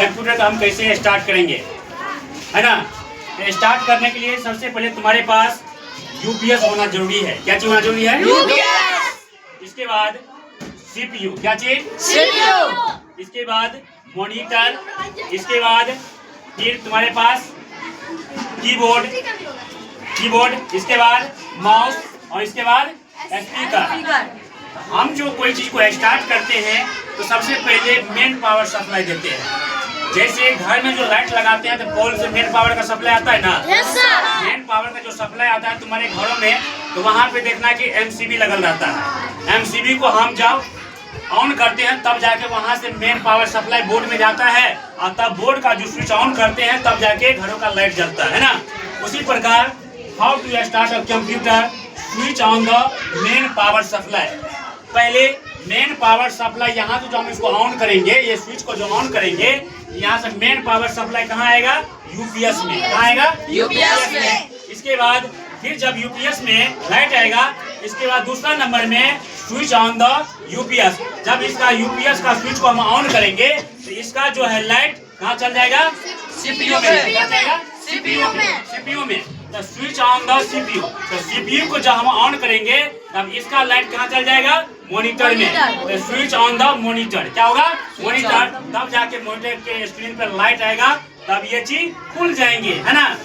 Computer का हम कैसे स्टार्ट करेंगे, है ना। तो स्टार्ट करने के लिए सबसे पहले तुम्हारे पास यूपीएस होना जरूरी है। क्या चीज होना जरूरी है? यूपीएस। इसके बाद सीपीयू। क्या चीज? सीपीयू। इसके बाद मॉनिटर। इसके बाद फिर तुम्हारे पास कीबोर्ड। इसके बाद माउस और इसके बाद स्पीकर। हम जो कोई चीज को स्टार्ट करते हैं तो सबसे पहले मेन पावर सप्लाई देते हैं। जैसे घर में जो लाइट लगाते हैं तो पोल से मेन पावर का सप्लाई आता है ना। yes, मेन पावर का जो सप्लाई आता है तुम्हारे घरों में, तो वहाँ पे देखना कि एमसीबी लगल रहता है। एमसीबी को हम जब ऑन करते हैं तब जाके वहाँ से मेन पावर सप्लाई बोर्ड में जाता है, और तब बोर्ड का जो स्विच ऑन करते हैं तब जाके घरों का लाइट जलता है ना। उसी प्रकार how to start a computer, switch on the main power supply. पहले मेन पावर सप्लाई यहाँ से जो हम इसको ऑन करेंगे, ये स्विच को जो ऑन करेंगे, यहाँ से मेन पावर सप्लाई कहाँ आएगा? यूपीएस में। कहाँ आएगा? यूपीएस में। इसके बाद फिर जब यूपीएस में लाइट आएगा, इसके बाद दूसरा नंबर में स्विच ऑन द यूपीएस। जब इसका यूपीएस का स्विच को हम ऑन करेंगे तो इसका जो है लाइट कहाँ चल जाएगा? सीपीयू में। सीपीयू में। तो स्विच ऑन द सीपीयू। तो सीपीयू को जब हम ऑन करेंगे तब इसका लाइट कहाँ चल जाएगा? मॉनिटर में। तो स्विच ऑन द मॉनिटर। क्या होगा? मॉनिटर। तब जाके मॉनिटर के स्क्रीन पर लाइट आएगा, तब ये चीज खुल जाएंगे, है ना।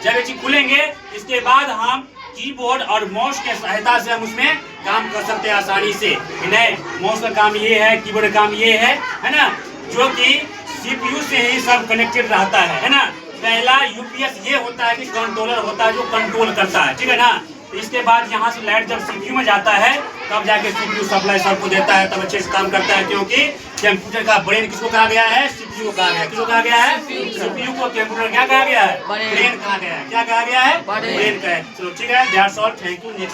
जब ये चीज खुलेंगे इसके बाद हम कीबोर्ड और माउस के सहायता से हम उसमें काम कर सकते हैं आसानी से। नहीं, माउस का काम ये है, कीबोर्ड का काम ये है ना, जो कि सीपीयू से ही सब कनेक्टेड रहता है ना। पहला यूपीएस ये होता है कि कंट्रोलर होता है जो कंट्रोल करता है, ठीक है ना। इसके बाद यहाँ से लाइट जब सीपीयू में जाता है तब जाके सीपीयू सप्लाई सबको देता है, तब अच्छे से काम करता है। क्योंकि कंप्यूटर का ब्रेन किसको कहा गया है? सीपीयू को कहा गया है। किसको कहा गया है? सीपीयू को कंप्यूटर क्या कहा गया है? ब्रेन कहा गया है। क्या कहा गया है? ब्रेन का है। चलो ठीक है, that's all, thank you. Next